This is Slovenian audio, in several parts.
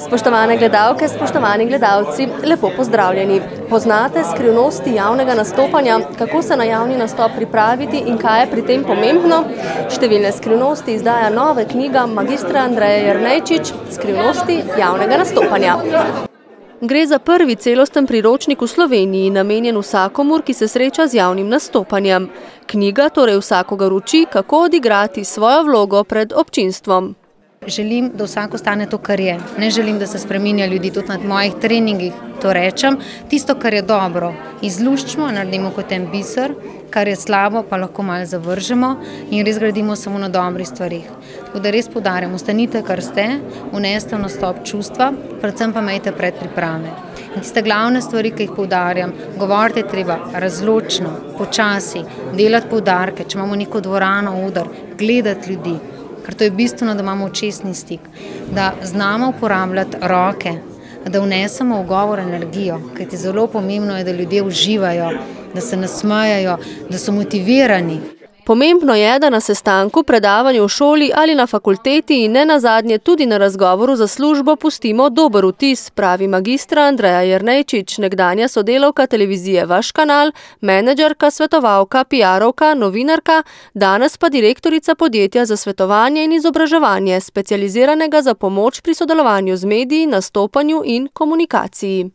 Spoštovane gledalke, spoštovani gledalci, lepo pozdravljeni. Poznate skrivnosti javnega nastopanja, kako se na javni nastop pripraviti in kaj je pri tem pomembno? Številne skrivnosti izdaja nova knjiga magistra Andreja Jernejčič, Skrivnosti javnega nastopanja. Gre za prvi celosten priročnik v Sloveniji, namenjen vsakomur, ki se sreča z javnim nastopanjem. Knjiga torej vsakogar uči, kako odigrati svojo vlogo pred občinstvom. Želim, da vsak ostane to, kar je. Ne želim, da se spreminja ljudi, tudi na mojih treningih to rečem. Tisto, kar je dobro, izluščimo, naredimo kot en biser, kar je slabo, pa lahko malo zavržemo in res gradimo samo na dobrih stvarih. Tako da res poudarjam, ostanite, kar ste, vneste v nastop čustva, predvsem pa imejte predpriprave. In tiste glavne stvari, ki jih poudarjam, govorite treba razločno, počasi, delati poudarke, če imamo neko dvorano, oder, gledati ljudi. Ker to je bistveno, da imamo očesni stik, da znamo uporabljati roke, da vnesemo v govor energijo, kajti zelo pomembno je, da ljudje uživajo, da se nasmejajo, da so motivirani. Pomembno je, da na sestanku, predavanju v šoli ali na fakulteti in ne nazadnje tudi na razgovoru za službo pustimo dober vtis, pravi magistra Andreja Jernejčič, nekdanja sodelavka televizije Vaš kanal, menedžerka, svetovalka, PR-ovka, novinarka, danes pa direktorica podjetja za svetovanje in izobraževanje, specializiranega za pomoč pri sodelovanju z mediji, nastopanju in komunikaciji.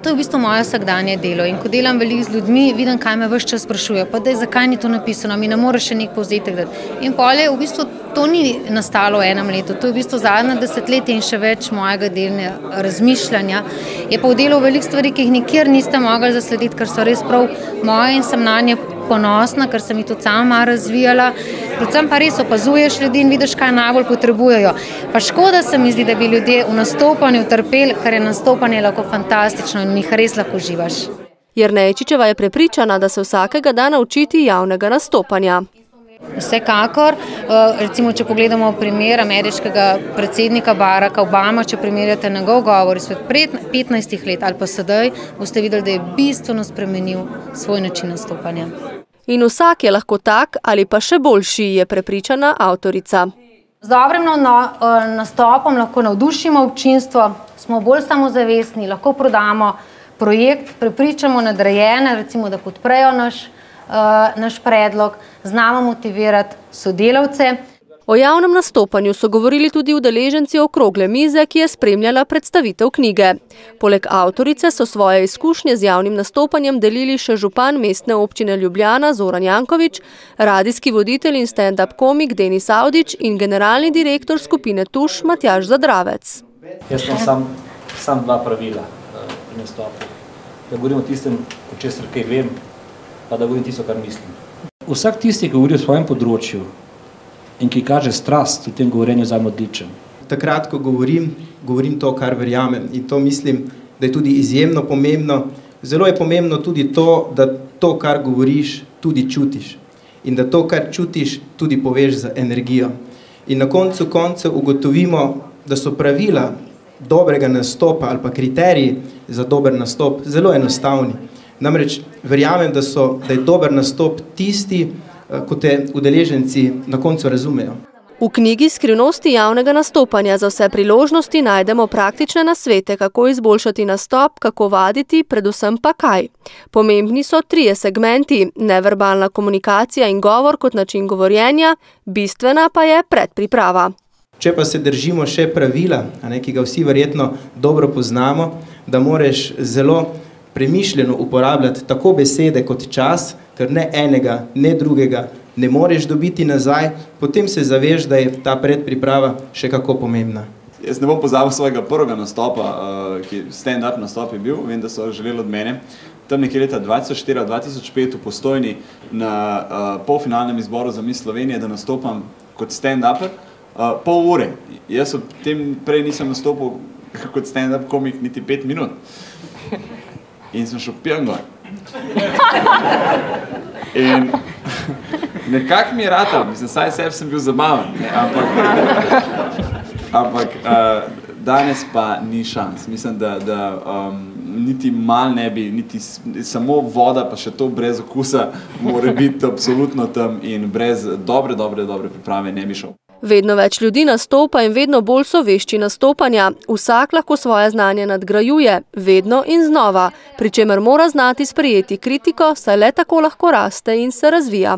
To je v bistvu moje vsakdanje delo in ko delam veliko z ljudmi, vidim, kaj me ves čas sprašujejo, pa daj, zakaj ni to napisano, mi ne more še nek povzetek dati. In pol je v bistvu to ni nastalo v enem letu, to je v bistvu zadnje desetletje in še več mojega delnega razmišljanja. Je pa v delu veliko stvari, ki jih nikjer niste mogli zaslediti, ker so res prav moje in sem na nje ponosna, ker sem jih tudi sama razvijala. Predvsem pa res opazuješ ljudi in vidiš, kaj najbolj potrebujejo. Pa škoda se mi zdi, da bi ljudje v nastopanju trpeli, ker je nastopanje lahko fantastično in jih res lahko uživaš. Jernejčičeva je prepričana, da se vsakega da naučiti javnega nastopanja. Vsekakor, recimo, če pogledamo primer ameriškega predsednika Baracka Obama, če primerjate njegov govor izpred 15 let ali pa sedaj, boste videli, da je bistveno spremenil svoj način nastopanja. In vsak je lahko tak ali pa še boljši, je prepričana avtorica. Z dobrim nastopom lahko navdušimo občinstvo, smo bolj samozavestni, lahko prodamo projekt, prepričamo nadrejene, recimo, da podprejo naš predlog, znamo motivirati sodelavce. O javnem nastopanju so govorili tudi udeleženci okrogle mize, ki je spremljala predstavitev knjige. Poleg avtorice so svoje izkušnje z javnim nastopanjem delili še župan mestne občine Ljubljana Zoran Janković, radijski voditelj in stand-up komik Denis Avdić in generalni direktor skupine Tuš Matjaž Zadravec. Jaz imam sam dva pravila pri nastopu. Da govorim o tistem, o česar kaj vem, pa da govorim tisto, kar mislim. Vsak tisti, ki govori o svojem področju in ki kaže strast v tem govorenju, zame odličen. Takrat, ko govorim to, kar verjamem. In to mislim, da je tudi izjemno pomembno. Zelo je pomembno tudi to, da to, kar govoriš, tudi čutiš. In da to, kar čutiš, tudi poveš z energijo. In na koncu koncev ugotovimo, da so pravila dobrega nastopa ali pa kriteriji za dober nastop zelo enostavni. Namreč verjamem, da je dober nastop tisti, ko te udeleženci na koncu razumejo. V knjigi Skrivnosti javnega nastopanja za vse priložnosti najdemo praktične nasvete, kako izboljšati nastop, kako vaditi, predvsem pa kaj. Pomembni so 3 segmenti, neverbalna komunikacija in govor kot način govorjenja, bistvena pa je predpriprava. Če pa se držimo še pravila, ki ga vsi verjetno dobro poznamo, da moraš zelo premišljeno uporabljati tako besede kot čas, ker ne enega, ne drugega ne moreš dobiti nazaj, potem se zaveš, da je ta predpriprava še kako pomembna. Jaz ne bom pozabil svojega prvega nastopa, ki stand-up nastop je bil, vem, da so želeli od mene, tam nekje leta 2004-2005 v Postojni na polfinalnem izboru za Miss Slovenije, da nastopam kot stand-uper, pol ure. Jaz od tem prej nisem nastopil kot stand-up komik niti 5 minut. In sem šel pijan gor. In nekako mi je ratal, mislim, saj sebi sem bil zabaven, ampak danes pa ni šans. Mislim, da niti mal ne bi, niti samo voda, pa še to brez okusa, mora biti absolutno tam in brez dobre priprave ne bi šel. Vedno več ljudi nastopa in vedno bolj so vešči nastopanja. Vsak lahko svoje znanje nadgrajuje, vedno in znova, pri čemer mora znati sprejeti kritiko, saj le tako lahko raste in se razvija.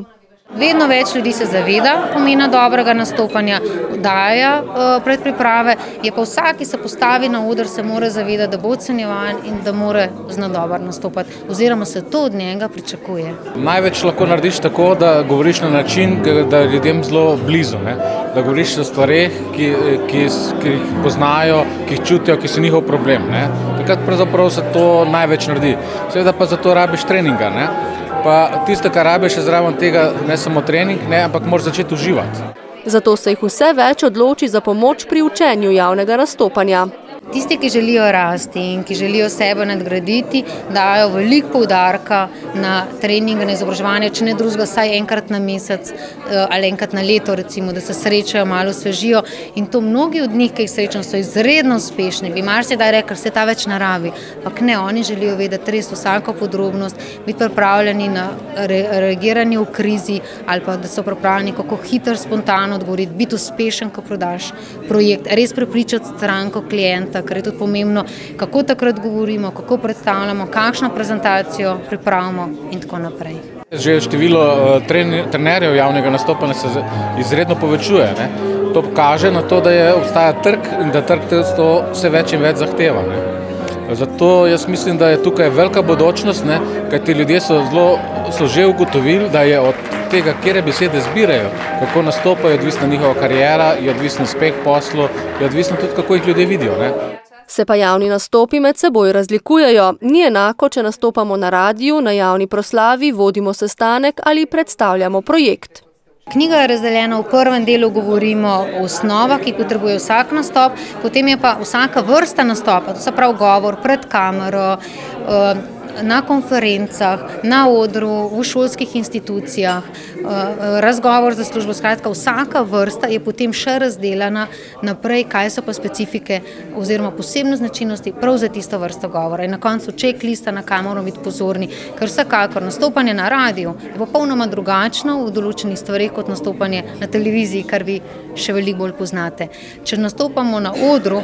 Vedno več ljudi se zaveda pomena dobrega nastopanja, daja predpriprave, je pa vsak, ki se postavi na oder, se mora zavedati, da bo ocenjevan in da mora zna dobro nastopati, oziroma se to od njega pričakuje. Največ lahko narediš tako, da govoriš na način, da je ljudem zelo blizu, ne? Da govoriš o stvareh, ki jih poznajo, ki jih čutijo, ki so njihov problem. Ne? Takrat pravzaprav se to največ naredi. Seveda pa zato rabiš treninga, ne? Pa tisto, kar rabiš, je zraven tega ne samo trening, ne, ampak moraš začeti uživati. Zato se jih vse več odloči za pomoč pri učenju javnega nastopanja. Tisti, ki želijo rasti in ki želijo sebe nadgraditi, dajo veliko poudarka na treninge, na izobraževanje, če ne drugega, saj enkrat na mesec ali enkrat na leto, recimo, da se srečajo, malo osvežijo. In to mnogi od njih, ki jih srečam, so izredno uspešni. Bi marsikdaj rekli, se ta več naravi. Ampak ne, oni želijo vedeti res vsako podrobnost, biti pripravljeni na reagiranje v krizi ali pa da so pripravljeni kako hitro, spontano odgovoriti, biti uspešen, ko prodaš projekt, res prepričati stranko, klienta, ker je tudi pomembno, kako takrat govorimo, kako predstavljamo, kakšno prezentacijo pripravimo in tako naprej. Že število trenerjev javnega nastopanja se izredno povečuje. Ne? To kaže na to, da obstaja trg in da trg to vse več in več zahteva. Ne? Zato jaz mislim, da je tukaj velika bodočnost, ne? Kajti ljudje so že ugotovili, da je od tega, kjer besede zbirajo, kako nastopajo, odvisna njihova kariera, je odvisno uspeh poslu, je odvisno tudi, kako jih ljudje vidijo. Ne? Se pa javni nastopi med seboj razlikujejo. Ni enako, če nastopamo na radiju, na javni proslavi, vodimo sestanek ali predstavljamo projekt. Knjiga je razdeljena, v prvem delu govorimo o osnovah, ki potrebuje vsak nastop, potem je pa vsaka vrsta nastopa, to se pravi govor pred kamero, na konferencah, na odru, v šolskih institucijah, razgovor za službo. Skratka, vsaka vrsta je potem še razdeljena naprej, kaj so pa specifike oziroma posebne značilnosti prav za tisto vrsto govora. In na koncu checklista, na kaj moramo biti pozorni, ker vsekakor nastopanje na radiju je popolnoma drugačno v določenih stvareh kot nastopanje na televiziji, kar vi še veliko bolj poznate. Če nastopamo na odru,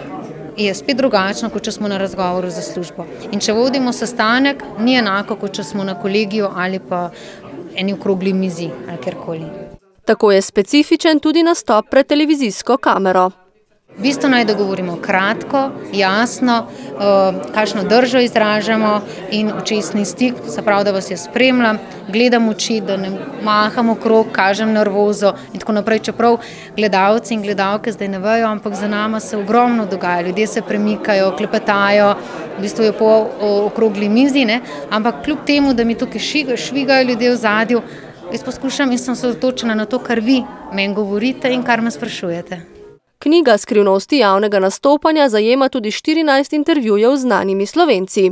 je spet drugačno, kot če smo na razgovoru za službo. In če vodimo sestanek, ni enako, kot če smo na kolegiju ali pa eni okrogli mizi ali kjerkoli. Tako je specifičen tudi nastop pred televizijsko kamero. Bistveno je, da govorimo kratko, jasno, kakšno držo izražamo in očesni stik, se pravi, da vas jaz spremljam, gledam oči, da ne maham okrog, kažem nervozo in tako naprej. Čeprav gledalci in gledalke zdaj ne vejo, ampak za nama se ogromno dogaja. Ljudje se premikajo, klepetajo, v bistvu je po okrogli mizi, ne? Ampak kljub temu, da mi tukaj švigajo ljudje v zadju, jaz poskušam in sem se osredotočena na to, kar vi meni govorite in kar me sprašujete. Knjiga Skrivnosti javnega nastopanja zajema tudi 14 intervjujev z znanimi Slovenci.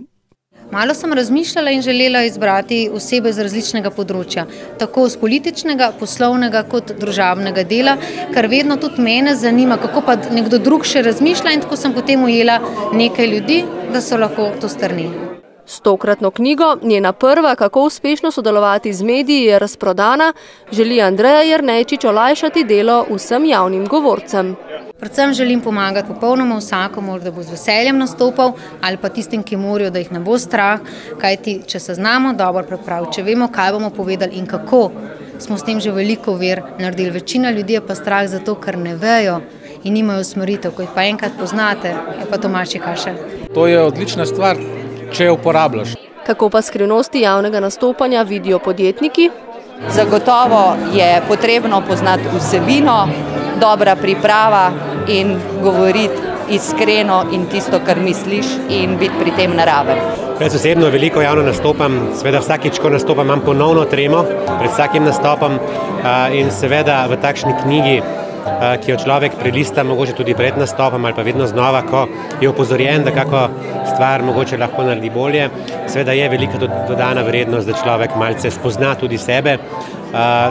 Malo sem razmišljala in želela izbrati osebe z različnega področja, tako z političnega, poslovnega kot družabnega dela, kar vedno tudi mene zanima, kako pa nekdo drug še razmišlja in tako sem potem ujela nekaj ljudi, da so lahko to strnili. S tokratno knjigo, njena prva, kako uspešno sodelovati z mediji, je razprodana, želi Andreja Jernejčič olajšati delo vsem javnim govorcem. Predvsem želim pomagati popolnoma vsakomur, da bo z veseljem nastopal ali pa tistim, ki morajo, da jih ne bo strah, kajti če se znamo dobro pripraviti, če vemo, kaj bomo povedali in kako, smo s tem že veliko ver naredili. Večina ljudi je pa strah zato, ker ne vejo in nimajo usmeritev, ko jih pa enkrat poznate, je pa to mačji kašelj. To je odlična stvar, če jo uporabljaš. Kako pa skrivnosti javnega nastopanja vidijo podjetniki? Zagotovo je potrebno poznati vsebino, dobra priprava in govoriti iskreno in tisto, kar misliš in biti pri tem naraven. Jaz osebno veliko javno nastopam, seveda vsakič, ko nastopam, imam ponovno tremo pred vsakim nastopom in seveda v takšni knjigi, ki jo človek prelista mogoče tudi pred nastopom ali pa vedno znova, ko je opozorjen, da kako stvar mogoče lahko naredi bolje. Seveda je velika dodana vrednost, da človek malce spozna tudi sebe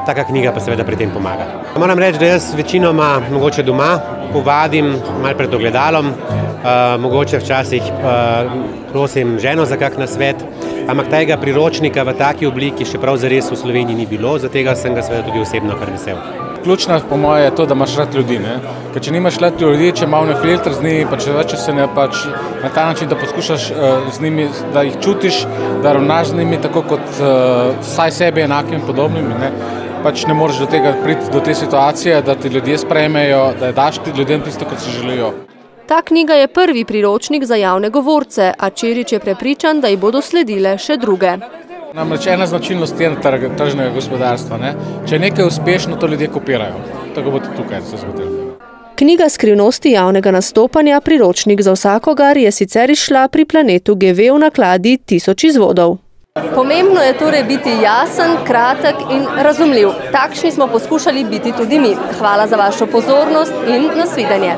taka knjiga pa seveda pri tem pomaga. Moram reči, da jaz večinoma mogoče doma povadim malo pred ogledalom, mogoče včasih prosim ženo za kak nasvet, ampak tega priročnika v taki obliki še prav zares v Sloveniji ni bilo, zatega sem ga seveda tudi osebno kar vesel. Ključno po moje je to, da imaš rad ljudi, ne? Ker če nimaš rad ljudi, če malo ne filter z njimi, pa če se ne pač na ta način, da poskušaš z njimi, da jih čutiš, da ravnaš z njimi tako kot vsaj sebi enakimi in podobnimi, ne? Pač ne moreš do tega priti do te situacije, da ti ljudje sprejmejo, da daš ti ljudem tisto, kot si želijo. Ta knjiga je prvi priročnik za javne govorce, a Čerič je prepričan, da ji bodo sledile še druge. Namreč ena značilnost je tržnega gospodarstva, ne? Če je nekaj uspešno, to ljudje kopirajo. Tako bo tudi tukaj se zgodilo. Knjiga Skrivnosti javnega nastopanja, priročnik za vsakogar, je sicer izšla pri Planetu GV v nakladi 1000 izvodov. Pomembno je torej biti jasen, kratek in razumljiv. Takšni smo poskušali biti tudi mi. Hvala za vašo pozornost in nasvidenje.